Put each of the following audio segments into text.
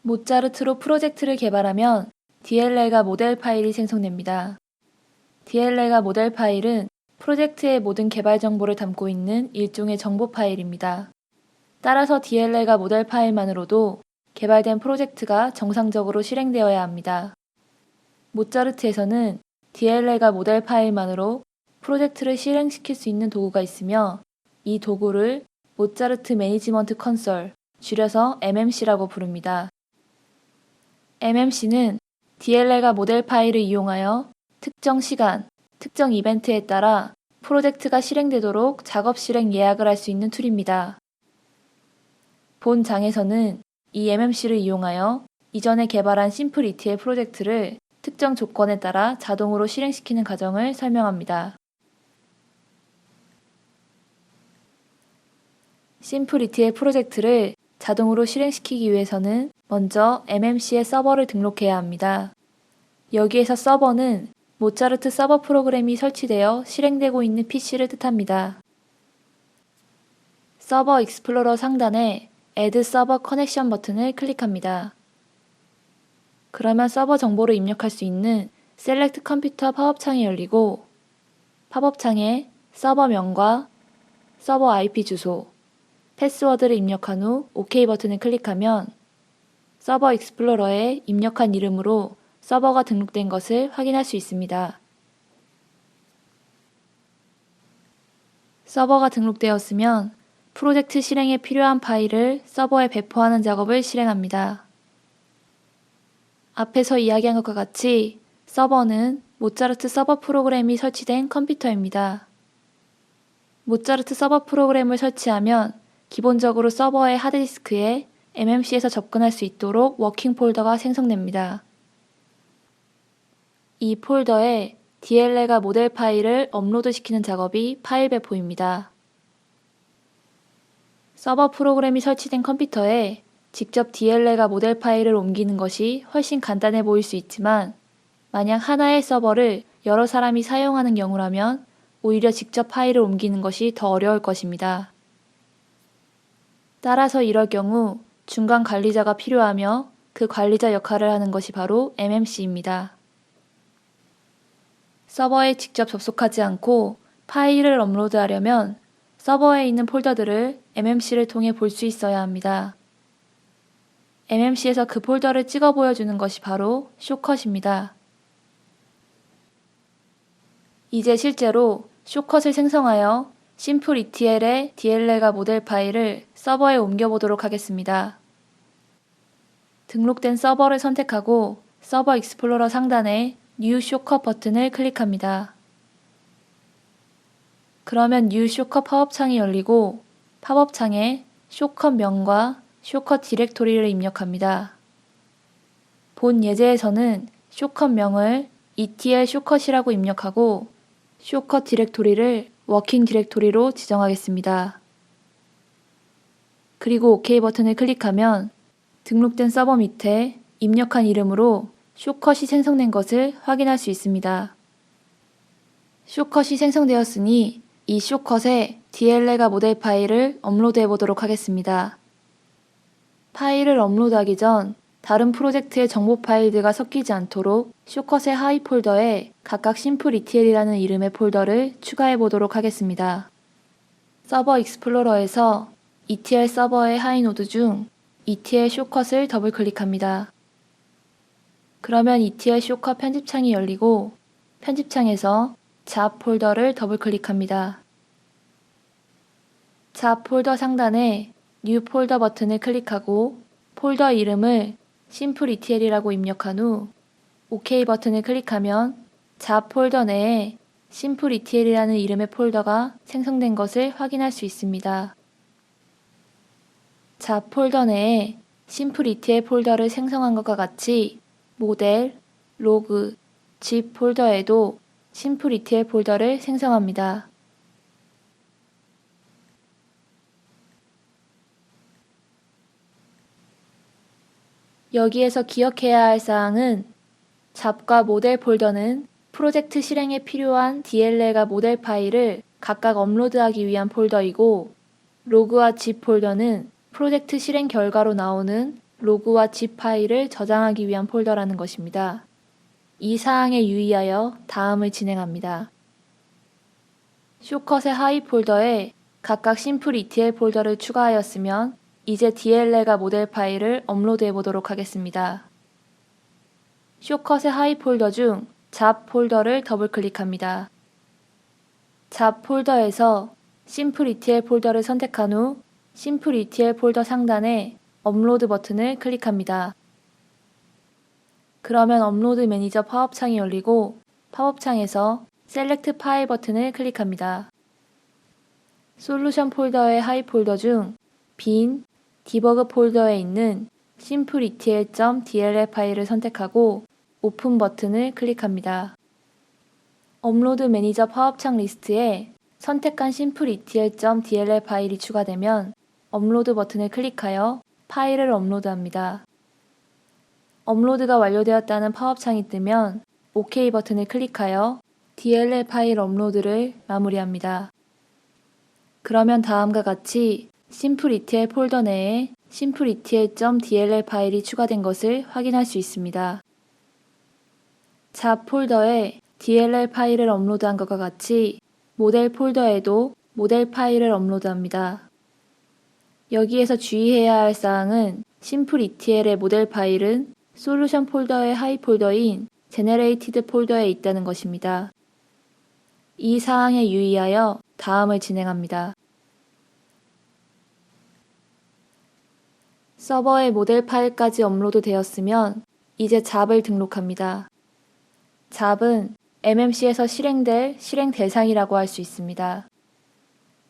모차르트로 프로젝트를 개발하면 DLL과 모델 파일이 생성됩니다. DLL과 모델 파일은 프로젝트의 모든 개발 정보를 담고 있는 일종의 정보 파일입니다. 따라서 DLL과 모델 파일만으로도 개발된 프로젝트가 정상적으로 실행되어야 합니다. 모차르트에서는 DLL과 모델 파일만으로 프로젝트를 실행시킬 수 있는 도구가 있으며 이 도구를 모차르트 매니지먼트 컨솔, 줄여서 MMC라고 부릅니다. MMC는 DLL과 모델 파일을 이용하여 특정 시간, 특정 이벤트에 따라 프로젝트가 실행되도록 작업 실행 예약을 할 수 있는 툴입니다. 본 장에서는 이 MMC를 이용하여 이전에 개발한 심플 ETL 프로젝트를 특정 조건에 따라 자동으로 실행시키는 과정을 설명합니다. 심플 ETL 프로젝트를 자동으로 실행시키기 위해서는 먼저 MMC에 서버를 등록해야 합니다. 여기에서 서버는 모차르트 서버 프로그램이 설치되어 실행되고 있는 PC를 뜻합니다. 서버 익스플로러 상단에 Add Server Connection 버튼을 클릭합니다. 그러면 서버 정보를 입력할 수 있는 Select Computer 팝업 창이 열리고 팝업 창에 서버명과 서버 IP 주소, 패스워드를 입력한 후 OK 버튼을 클릭하면 서버 익스플로러에 입력한 이름으로 서버가 등록된 것을 확인할 수 있습니다. 서버가 등록되었으면 프로젝트 실행에 필요한 파일을 서버에 배포하는 작업을 실행합니다. 앞에서 이야기한 것과 같이 서버는 모차르트 서버 프로그램이 설치된 컴퓨터입니다. 모차르트 서버 프로그램을 설치하면 기본적으로 서버의 하드디스크에 MMC에서 접근할 수 있도록 워킹 폴더가 생성됩니다. 이 폴더에 DLL과 모델 파일을 업로드시키는 작업이 파일 배포입니다. 서버 프로그램이 설치된 컴퓨터에 직접 DLL과 모델 파일을 옮기는 것이 훨씬 간단해 보일 수 있지만 만약 하나의 서버를 여러 사람이 사용하는 경우라면 오히려 직접 파일을 옮기는 것이 더 어려울 것입니다. 따라서 이럴 경우 중간 관리자가 필요하며 그 관리자 역할을 하는 것이 바로 MMC입니다. 서버에 직접 접속하지 않고 파일을 업로드하려면 서버에 있는 폴더들을 MMC를 통해 볼 수 있어야 합니다. MMC에서 그 폴더를 찍어 보여주는 것이 바로 쇼컷입니다. 이제 실제로 쇼컷을 생성하여 심플 ETL의 DLL과 모델 파일을 서버에 옮겨보도록 하겠습니다. 등록된 서버를 선택하고 서버 익스플로러 상단에 New Shortcut 버튼을 클릭합니다. 그러면 New Shortcut 팝업 창이 열리고 팝업 창에 쇼컷 명과 쇼컷 디렉토리를 입력합니다. 본 예제에서는 쇼컷 명을 ETL 쇼컷이라고 입력하고 쇼컷 디렉토리를 워킹 디렉토리로 지정하겠습니다. 그리고 OK 버튼을 클릭하면 등록된 서버 밑에 입력한 이름으로 쇼컷이 생성된 것을 확인할 수 있습니다. 쇼컷이 생성되었으니 이 쇼컷에 DLL과 모델 파일을 업로드해 보도록 하겠습니다. 파일을 업로드하기 전 다른 프로젝트의 정보 파일들과 섞이지 않도록 쇼컷의 하위 폴더에 각각 심플 ETL이라는 이름의 폴더를 추가해 보도록 하겠습니다. 서버 익스플로러에서 ETL 서버의 하위 노드 중 ETL 쇼컷을 더블 클릭합니다. 그러면 ETL 쇼컷 편집창이 열리고 편집창에서 잡 폴더를 더블 클릭합니다. 잡 폴더 상단에 뉴 폴더 버튼을 클릭하고 폴더 이름을 심플 ETL이라고 입력한 후 OK 버튼을 클릭하면 잡 폴더 내에 심플 ETL이라는 이름의 폴더가 생성된 것을 확인할 수 있습니다. 잡 폴더 내에 심플 ETL 폴더를 생성한 것과 같이 모델, 로그, zip 폴더에도 심플 ETL 폴더를 생성합니다. 여기에서 기억해야 할 사항은 잡과 모델 폴더는 프로젝트 실행에 필요한 DLL과 모델 파일을 각각 업로드하기 위한 폴더이고 로그와 zip 폴더는 프로젝트 실행 결과로 나오는 로그와 zip 파일을 저장하기 위한 폴더라는 것입니다. 이 사항에 유의하여 다음을 진행합니다. 쇼컷의 하위 폴더에 각각 심플 ETL 폴더를 추가하였으면 이제 DLL과 모델 파일을 업로드해 보도록 하겠습니다. 쇼컷의 하위 폴더 중 잡 폴더를 더블 클릭합니다. 잡 폴더에서 심플 ETL 폴더를 선택한 후 심플 ETL 폴더 상단에 업로드 버튼을 클릭합니다. 그러면 업로드 매니저 팝업 창이 열리고 팝업 창에서 셀렉트 파일 버튼을 클릭합니다. 솔루션 폴더의 하위 폴더 중 빈 디버그 폴더에 있는 심플 etl.dll 파일을 선택하고 오픈 버튼을 클릭합니다. 업로드 매니저 팝업 창 리스트에 선택한 심플 etl.dll 파일이 추가되면 업로드 버튼을 클릭하여 파일을 업로드합니다. 업로드가 완료되었다는 팝업 창이 뜨면 OK 버튼을 클릭하여 DLL 파일 업로드를 마무리합니다. 그러면 다음과 같이 심플 ETL 폴더 내에 심플 etl.dll 파일이 추가된 것을 확인할 수 있습니다. 잡 폴더에 DLL 파일을 업로드한 것과 같이 모델 폴더에도 모델 파일을 업로드합니다. 여기에서 주의해야 할 사항은 심플 ETL의 모델 파일은 솔루션 폴더의 하위 폴더인 제네레이티드 폴더에 있다는 것입니다. 이 사항에 유의하여 다음을 진행합니다. 서버에 모델 파일까지 업로드 되었으면 이제 잡을 등록합니다. 잡은 MMC에서 실행될 실행 대상이라고 할 수 있습니다.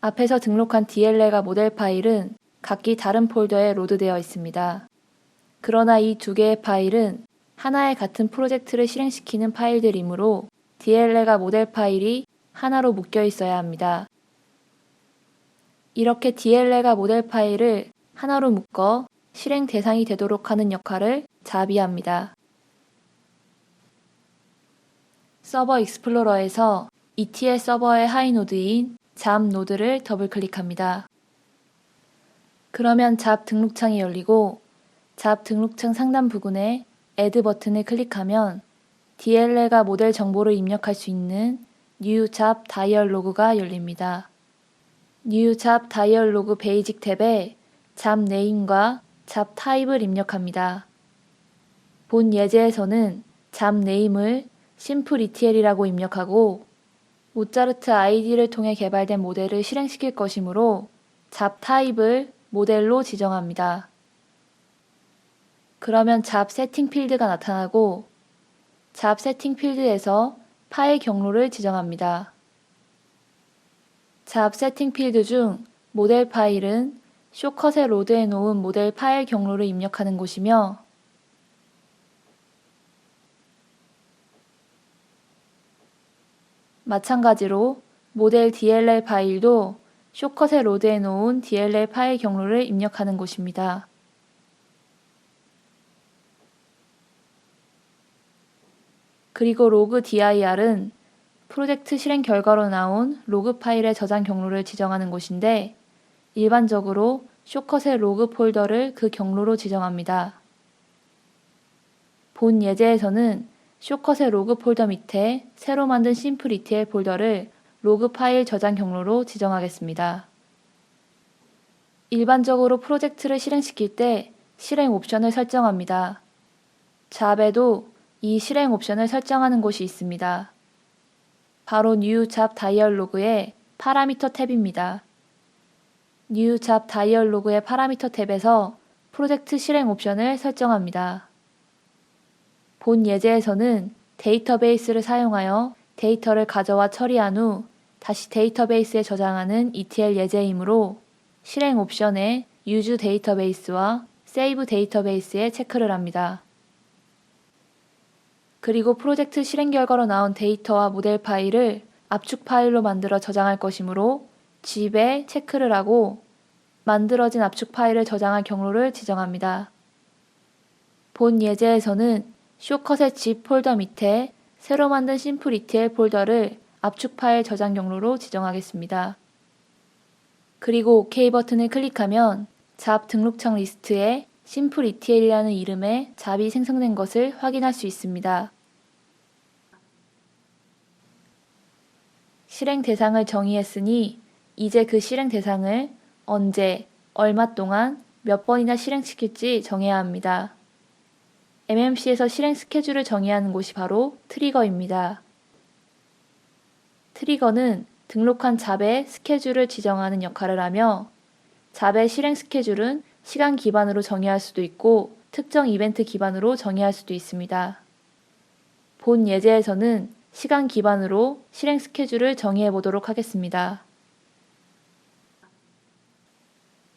앞에서 등록한 DLL과 모델 파일은 각기 다른 폴더에 로드되어 있습니다. 그러나 이 두 개의 파일은 하나의 같은 프로젝트를 실행시키는 파일들이므로 DLL과 모델 파일이 하나로 묶여 있어야 합니다. 이렇게 DLL과 모델 파일을 하나로 묶어 실행 대상이 되도록 하는 역할을 잡이 합니다. 서버 익스플로러에서 ETL 서버의 하위 노드인 잡 노드를 더블 클릭합니다. 그러면 잡 등록창이 열리고 잡 등록창 상단 부분에 Add 버튼을 클릭하면 DLL과 모델 정보를 입력할 수 있는 New 잡 다이얼로그가 열립니다. New 잡 다이얼로그 베이직 탭에 잡 네임과 잡 타입을 입력합니다. 본 예제에서는 잡 네임을 심플 ETL이라고 입력하고 모차르트 ID를 통해 개발된 모델을 실행시킬 것이므로 잡 타입을 모델로 지정합니다. 그러면 잡 세팅 필드가 나타나고 잡 세팅 필드에서 파일 경로를 지정합니다. 잡 세팅 필드 중 모델 파일은 쇼컷에 로드해 놓은 모델 파일 경로를 입력하는 곳이며 마찬가지로 모델 DLL 파일도 쇼컷에 로드해 놓은 DLL 파일 경로를 입력하는 곳입니다. 그리고 로그 dir은 프로젝트 실행 결과로 나온 로그 파일의 저장 경로를 지정하는 곳인데 일반적으로 쇼컷의 로그 폴더를 그 경로로 지정합니다. 본 예제에서는 쇼컷의 로그 폴더 밑에 새로 만든 심플 ETL 폴더를 로그 파일 저장 경로로 지정하겠습니다. 일반적으로 프로젝트를 실행시킬 때 실행 옵션을 설정합니다. 잡에도 이 실행 옵션을 설정하는 곳이 있습니다. 바로 New 잡 다이얼로그의 파라미터 탭입니다. New 잡 다이얼로그의 파라미터 탭에서 프로젝트 실행 옵션을 설정합니다. 본 예제에서는 데이터베이스를 사용하여 데이터를 가져와 처리한 후 다시 데이터베이스에 저장하는 ETL 예제이므로 실행 옵션에 Use 데이터베이스와 Save 데이터베이스에 체크를 합니다. 그리고 프로젝트 실행 결과로 나온 데이터와 모델 파일을 압축 파일로 만들어 저장할 것이므로 zip에 체크를 하고 만들어진 압축 파일을 저장할 경로를 지정합니다. 본 예제에서는 쇼컷의 zip 폴더 밑에 새로 만든 심플 ETL 폴더를 압축 파일 저장 경로로 지정하겠습니다. 그리고 OK 버튼을 클릭하면 잡 등록창 리스트에 심플 ETL이라는 이름의 잡이 생성된 것을 확인할 수 있습니다. 실행 대상을 정의했으니 이제 그 실행 대상을 언제, 얼마 동안, 몇 번이나 실행시킬지 정해야 합니다. MMC에서 실행 스케줄을 정의하는 곳이 바로 트리거입니다. 트리거는 등록한 잡의 스케줄을 지정하는 역할을 하며 잡의 실행 스케줄은 시간 기반으로 정의할 수도 있고 특정 이벤트 기반으로 정의할 수도 있습니다. 본 예제에서는 시간 기반으로 실행 스케줄을 정의해 보도록 하겠습니다.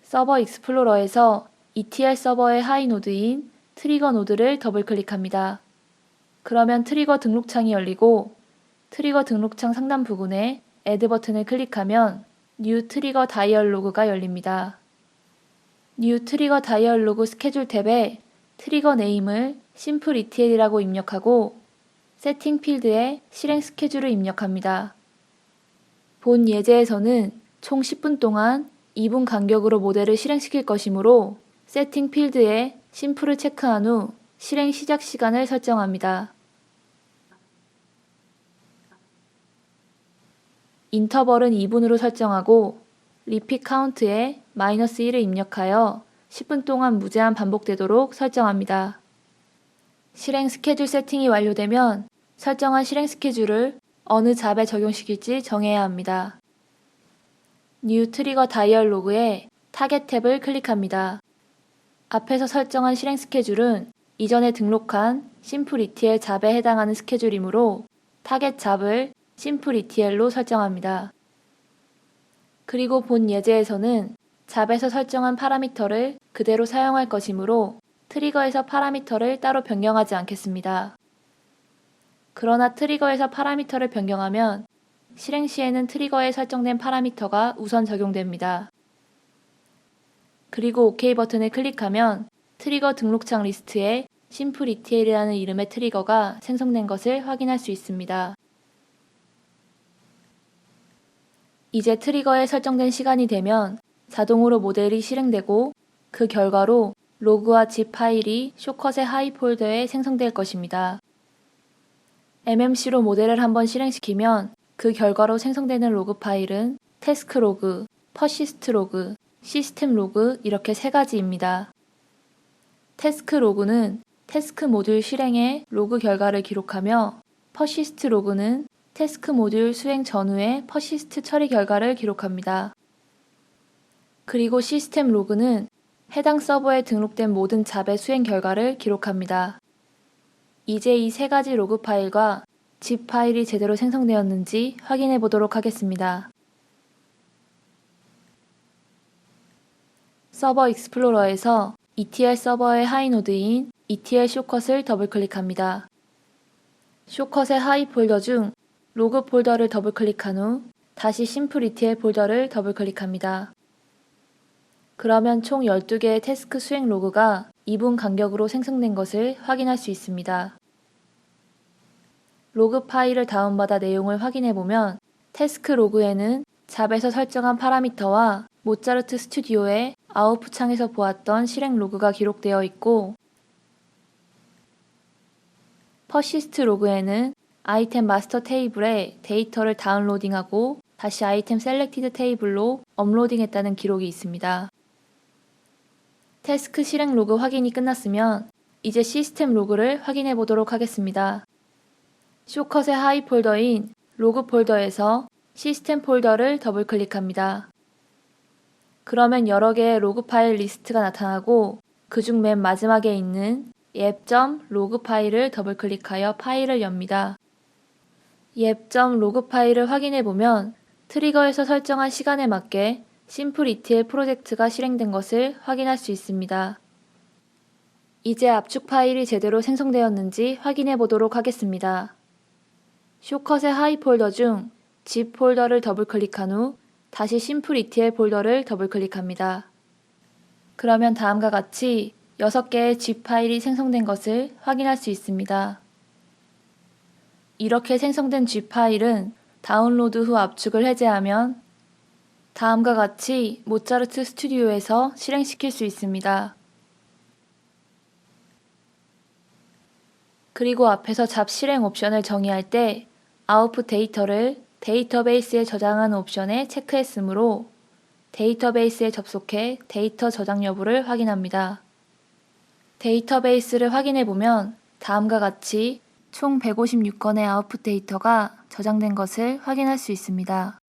서버 익스플로러에서 ETL 서버의 하이 노드인 트리거 노드를 더블 클릭합니다. 그러면 트리거 등록창이 열리고 트리거 등록창 상단 부분에 Add 버튼을 클릭하면 New 트리거 다이얼로그가 열립니다. New 트리거 다이얼로그 스케줄 탭에 트리거 네임을 심플 ETL이라고 입력하고 세팅 필드에 실행 스케줄을 입력합니다. 본 예제에서는 총 10분 동안 2분 간격으로 모델을 실행시킬 것이므로 세팅 필드에 심플을 체크한 후 실행 시작 시간을 설정합니다. 인터벌은 2분으로 설정하고 리핏 카운트에 -1을 입력하여 10분 동안 무제한 반복되도록 설정합니다. 실행 스케줄 세팅이 완료되면 설정한 실행 스케줄을 어느 잡에 적용시킬지 정해야 합니다. New 트리거 다이얼로그에 타겟 탭을 클릭합니다. 앞에서 설정한 실행 스케줄은 이전에 등록한 심플 ETL 잡에 해당하는 스케줄이므로 타겟 잡을 심플 ETL로 설정합니다. 그리고 본 예제에서는 잡에서 설정한 파라미터를 그대로 사용할 것이므로 트리거에서 파라미터를 따로 변경하지 않겠습니다. 그러나 트리거에서 파라미터를 변경하면 실행 시에는 트리거에 설정된 파라미터가 우선 적용됩니다. 그리고 OK 버튼을 클릭하면 트리거 등록창 리스트에 심플 ETL이라는 이름의 트리거가 생성된 것을 확인할 수 있습니다. 이제 트리거에 설정된 시간이 되면 자동으로 모델이 실행되고 그 결과로 로그와 zip 파일이 쇼컷의 하이 폴더에 생성될 것입니다. MMC로 모델을 한번 실행시키면 그 결과로 생성되는 로그 파일은 태스크 로그, 퍼시스트 로그, 시스템 로그 이렇게 세 가지입니다. 태스크 로그는 태스크 모듈 실행의 로그 결과를 기록하며 퍼시스트 로그는 태스크 모듈 수행 전후의 퍼시스트 처리 결과를 기록합니다. 그리고 시스템 로그는 해당 서버에 등록된 모든 잡의 수행 결과를 기록합니다. 이제 이 세 가지 로그 파일과 zip 파일이 제대로 생성되었는지 확인해 보도록 하겠습니다. 서버 익스플로러에서 ETL 서버의 하이 노드인 ETL 쇼컷을 더블 클릭합니다. 쇼컷의 하이 폴더 중 로그 폴더를 더블 클릭한 후 다시 심플 ETL 폴더를 더블 클릭합니다. 그러면 총 12개의 태스크 수행 로그가 2분 간격으로 생성된 것을 확인할 수 있습니다. 로그 파일을 다운받아 내용을 확인해보면 태스크 로그에는 잡에서 설정한 파라미터와 모차르트 스튜디오의 아웃풋 창에서 보았던 실행 로그가 기록되어 있고 퍼시스트 로그에는 아이템 마스터 테이블에 데이터를 다운로딩하고 다시 아이템 셀렉티드 테이블로 업로딩했다는 기록이 있습니다. 태스크 실행 로그 확인이 끝났으면 이제 시스템 로그를 확인해 보도록 하겠습니다. 쇼컷의 하이 폴더인 로그 폴더에서 시스템 폴더를 더블 클릭합니다. 그러면 여러 개의 로그 파일 리스트가 나타나고 그중 맨 마지막에 있는 yep.log 파일을 더블 클릭하여 파일을 엽니다. yep.log 파일을 확인해 보면 트리거에서 설정한 시간에 맞게 심플 ETL 프로젝트가 실행된 것을 확인할 수 있습니다. 이제 압축 파일이 제대로 생성되었는지 확인해 보도록 하겠습니다. 쇼컷의 하이 폴더 중 zip 폴더를 더블 클릭한 후 다시 심플 ETL 폴더를 더블 클릭합니다. 그러면 다음과 같이 6개의 zip 파일이 생성된 것을 확인할 수 있습니다. 이렇게 생성된 zip 파일은 다운로드 후 압축을 해제하면 다음과 같이 모차르트 스튜디오에서 실행시킬 수 있습니다. 그리고 앞에서 잡 실행 옵션을 정의할 때 아웃풋 데이터를 데이터베이스에 저장하는 옵션에 체크했으므로 데이터베이스에 접속해 데이터 저장 여부를 확인합니다. 데이터베이스를 확인해보면 다음과 같이 총 156건의 아웃풋 데이터가 저장된 것을 확인할 수 있습니다.